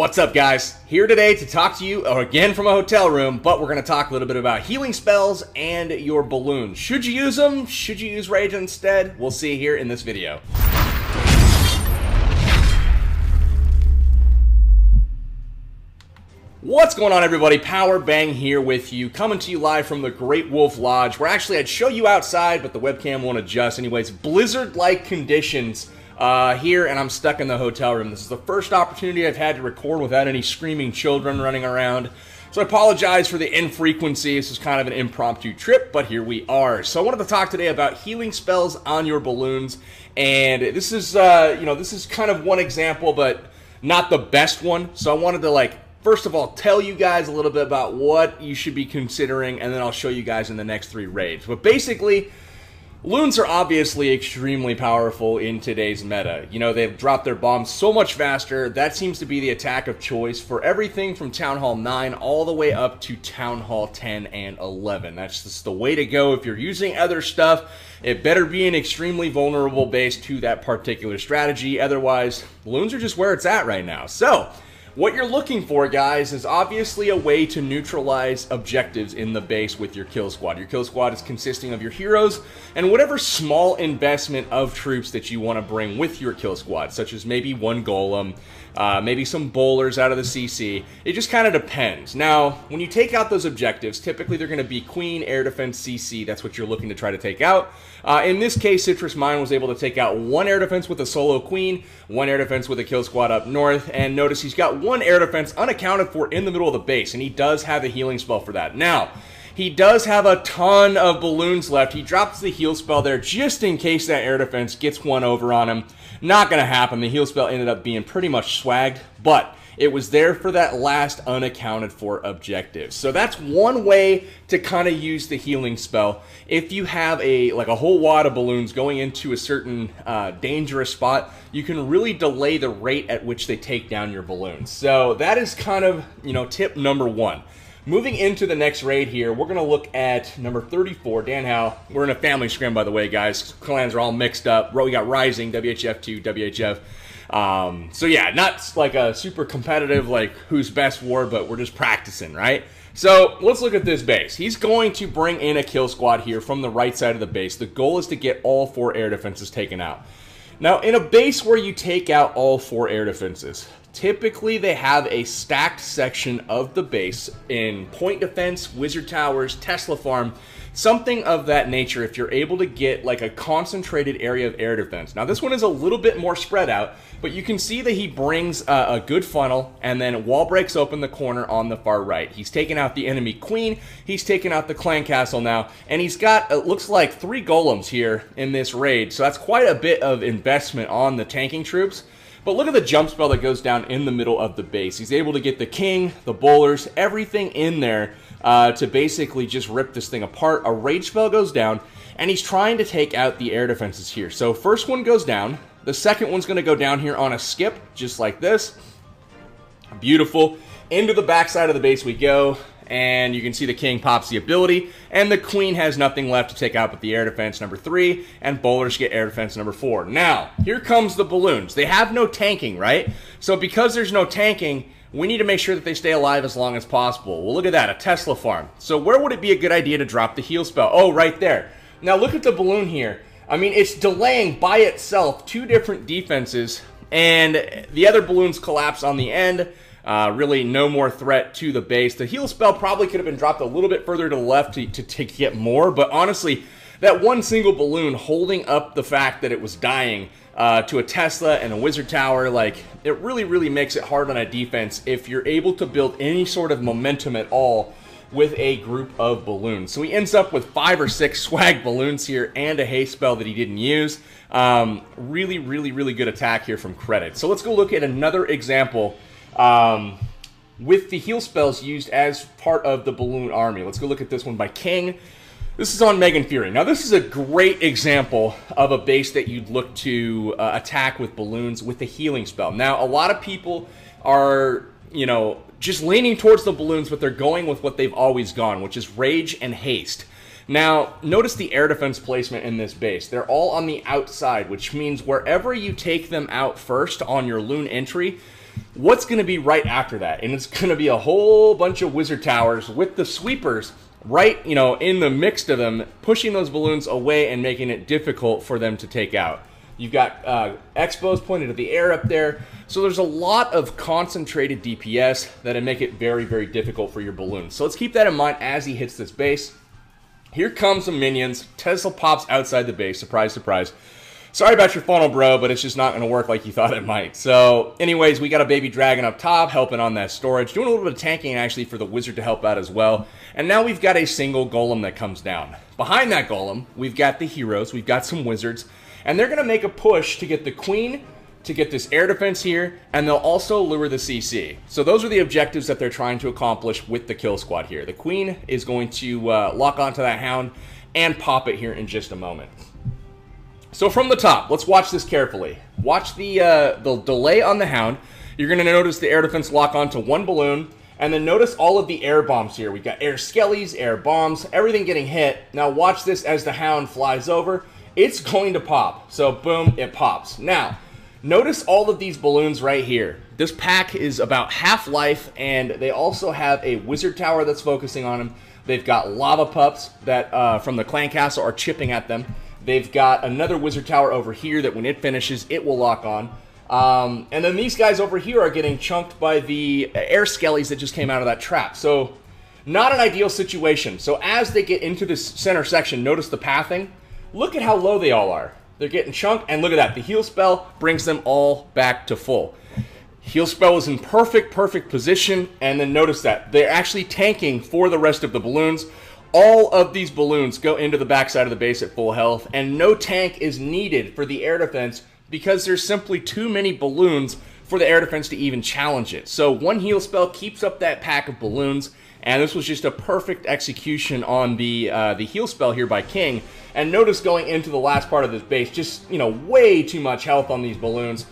What's up, guys? Here today to talk to you again from a hotel room, but we're going to talk a little bit about healing spells and your balloons. Should you use them? Should you use Rage instead? We'll see here in this video. What's going on, everybody? Power Bang here with you, coming to you live from the Great Wolf Lodge, where actually I'd show you outside, but the webcam won't adjust. Anyways, blizzard-like conditions here, and I'm stuck in the hotel room. This is the first opportunity I've had to record without any screaming children running around. So I apologize for the infrequency. This is kind of an impromptu trip, but here we are. So I wanted to talk today about healing spells on your balloons, and this is, this is kind of one example, but not the best one. So I wanted to, first of all, tell you guys a little bit about what you should be considering, and then I'll show you guys in the next three raids. But basically, loons are obviously extremely powerful in today's meta. You know, they've dropped their bombs so much faster. That seems to be the attack of choice for everything from Town Hall 9 all the way up to Town Hall 10 and 11. That's just the way to go. If you're using other stuff, it better be an extremely vulnerable base to that particular strategy. Otherwise, loons are just where it's at right now. So what you're looking for, guys, is obviously a way to neutralize objectives in the base with your kill squad. Your kill squad is consisting of your heroes and whatever small investment of troops that you want to bring with your kill squad, such as maybe one golem, maybe some bowlers out of the CC. It just kind of depends. Now, when you take out those objectives, typically they're going to be Queen, Air Defense, CC. That's what you're looking to try to take out. In this case, Citrus Mine was able to take out one Air Defense with a solo Queen, one Air Defense with a kill squad up north, and notice he's got one Air Defense unaccounted for in the middle of the base, and he does have a healing spell for that. Now, he does have a ton of balloons left. He drops the heal spell there just in case that Air Defense gets one over on him. Not going to happen. The heal spell ended up being pretty much swagged, but it was there for that last unaccounted for objective. So that's one way to kind of use the healing spell. If you have a whole wad of balloons going into a certain dangerous spot, you can really delay the rate at which they take down your balloons. So that is kind of, tip number one. Moving into the next raid here, we're going to look at number 34, Dan Howe. We're in a family scrim, by the way, guys. Clans are all mixed up. We got Rising, WHF2, WHF. So yeah, not like a super competitive, who's best war, but we're just practicing, right? So let's look at this base. He's going to bring in a kill squad here from the right side of the base. The goal is to get all four air defenses taken out. Now, in a base where you take out all four air defenses, typically they have a stacked section of the base in point defense, wizard towers, Tesla farm, something of that nature if you're able to get a concentrated area of air defense. Now this one is a little bit more spread out, but you can see that he brings a good funnel, and then wall breaks open the corner on the far right. He's taken out the enemy queen, he's taken out the clan castle now, and he's got, it looks like, 3 golems here in this raid, so that's quite a bit of investment on the tanking troops. But look at the jump spell that goes down in the middle of the base. He's able to get the king, the bowlers, everything in there to basically just rip this thing apart. A rage spell goes down, and he's trying to take out the air defenses here. So first one goes down. The second one's going to go down here on a skip, just like this. Beautiful. Into the backside of the base we go. And you can see the king pops the ability, and the queen has nothing left to take out but the air defense number 3, and bowlers get air defense number 4. Now, here comes the balloons. They have no tanking, right? So because there's no tanking, we need to make sure that they stay alive as long as possible. Well, look at that, a Tesla farm. So where would it be a good idea to drop the heal spell? Oh, right there. Now look at the balloon here. I mean, it's delaying by itself 2 different defenses, and the other balloons collapse on the end. Really no more threat to the base. The heal spell probably could have been dropped a little bit further to the left to get more, but honestly, that one single balloon holding up the fact that it was dying to a Tesla and a wizard tower, it really makes it hard on a defense if you're able to build any sort of momentum at all with a group of balloons. So he ends up with 5 or 6 swag balloons here and a haste spell that he didn't use. Really good attack here from Credit. So let's go look at another example with the heal spells used as part of the balloon army. Let's go look at this one by King. This is on Megan Fury. Now this is a great example of a base that you'd look to attack with balloons with the healing spell. Now a lot of people are, just leaning towards the balloons, but they're going with what they've always gone, which is rage and haste. Now, notice the air defense placement in this base. They're all on the outside, which means wherever you take them out first on your loon entry, what's going to be right after that? And it's going to be a whole bunch of wizard towers with the sweepers right, you know, in the mix of them, pushing those balloons away and making it difficult for them to take out. You've got Expos pointed at the air up there. So there's a lot of concentrated DPS that'll make it very, very difficult for your balloons. So let's keep that in mind as he hits this base. Here comes some minions. Tesla pops outside the base. Surprise, surprise. Sorry about your funnel, bro, but it's just not going to work like you thought it might. So anyways, we got a baby dragon up top helping on that storage. Doing a little bit of tanking, actually, for the wizard to help out as well. And now we've got a single golem that comes down. Behind that golem, we've got the heroes. We've got some wizards. And they're going to make a push to get the queen, to get this air defense here, and they'll also lure the CC. So those are the objectives that they're trying to accomplish with the kill squad here. The queen is going to lock onto that hound and pop it here in just a moment. So from the top, let's watch this carefully. Watch the delay on the hound. You're going to notice the air defense lock onto one balloon, and then notice all of the air bombs here. We've got air skellies, air bombs, everything getting hit. Now watch this as the hound flies over. It's going to pop. So boom, it pops. Now, notice all of these balloons right here. This pack is about half life, and they also have a wizard tower that's focusing on them. They've got lava pups that from the clan castle are chipping at them. They've got another wizard tower over here that when it finishes, it will lock on. And then these guys over here are getting chunked by the air skellies that just came out of that trap. So not an ideal situation. So as they get into this center section, notice the pathing. Look at how low they all are. They're getting chunked, and look at that. The heal spell brings them all back to full. Heal spell is in perfect position, and then notice that. They're actually tanking for the rest of the balloons. All of these balloons go into the backside of the base at full health, and no tank is needed for the air defense because there's simply too many balloons for the air defense to even challenge it. So one heal spell keeps up that pack of balloons, and this was just a perfect execution on the heal spell here by King. And notice going into the last part of this base, just, you know, way too much health on these balloons.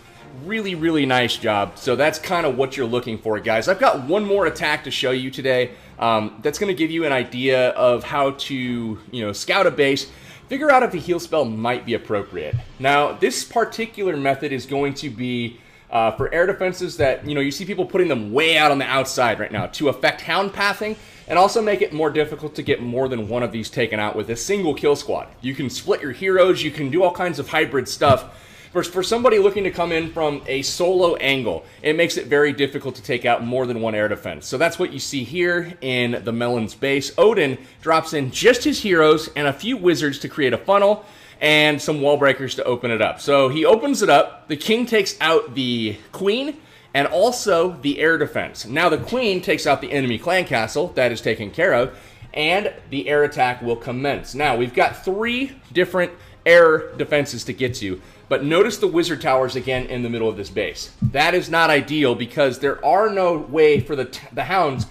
Really, really nice job. So that's kind of what you're looking for, guys. I've got one more attack to show you today. That's going to give you an idea of how to, you know, scout a base, figure out if the heal spell might be appropriate. Now, this particular method is going to be for air defenses that, you know, you see people putting them way out on the outside right now to affect hound pathing and also make it more difficult to get more than one of these taken out with a single kill squad. You can split your heroes, you can do all kinds of hybrid stuff. For somebody looking to come in from a solo angle, it makes it very difficult to take out more than one air defense. So that's what you see here in the Melon's base. Odin drops in just his heroes and a few wizards to create a funnel and some wall breakers to open it up. So he opens it up. The king takes out the queen and also the air defense. Now the queen takes out the enemy clan castle. That is taken care of. And the air attack will commence. Now we've got 3 different air defenses to get to. But notice the wizard towers again in the middle of this base. That is not ideal because there are no way for the hounds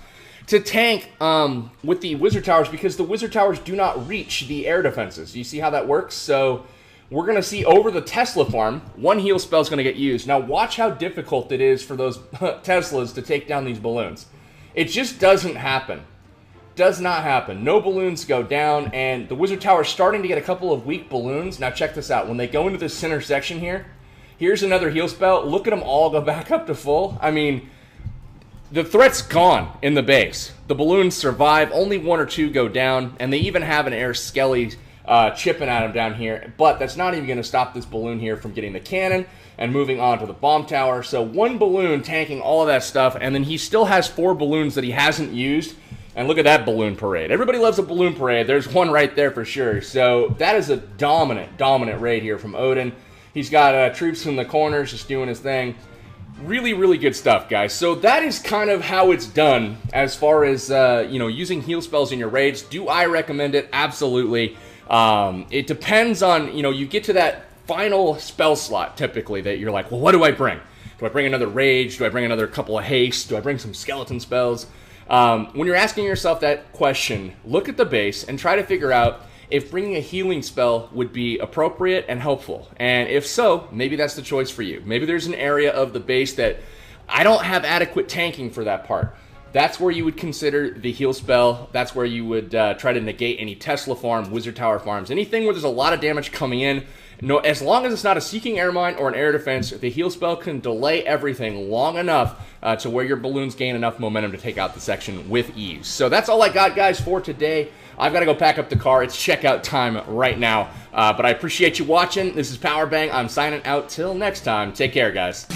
to tank with the wizard towers because the wizard towers do not reach the air defenses. You see how that works? So we're going to see over the Tesla farm, one heal spell is going to get used. Now watch how difficult it is for those Teslas to take down these balloons. It just doesn't happen. Does not happen. No balloons go down, and the wizard tower is starting to get a couple of weak balloons. Now check this out. When they go into this center section here, here's another heal spell. Look at them all go back up to full. I mean, the threat's gone in the base. The balloons survive. Only 1 or 2 go down, and they even have an air skelly chipping at them down here. But that's not even going to stop this balloon here from getting the cannon and moving on to the bomb tower. So one balloon tanking all of that stuff, and then he still has 4 balloons that he hasn't used. And look at that balloon parade. Everybody loves a balloon parade. There's one right there for sure. So that is a dominant raid here from Odin. He's got troops in the corners just doing his thing. Really, really good stuff, guys. So that is kind of how it's done as far as, you know, using heal spells in your raids. Do I recommend it? Absolutely. It depends on, you know, you get to that final spell slot typically that you're like, well, what do I bring? Do I bring another rage? Do I bring another couple of haste? Do I bring some skeleton spells? When you're asking yourself that question, look at the base and try to figure out if bringing a healing spell would be appropriate and helpful. And if so, maybe that's the choice for you. Maybe there's an area of the base that I don't have adequate tanking for that part. That's where you would consider the heal spell. That's where you would try to negate any Tesla farm, wizard tower farms, anything where there's a lot of damage coming in No, as long as it's not a Seeking Air Mine or an air defense, the heal spell can delay everything long enough to where your balloons gain enough momentum to take out the section with ease. So that's all I got, guys, for today. I've got to go pack up the car. It's checkout time right now. But I appreciate you watching. This is Power Bang. I'm signing out. Till next time. Take care, guys.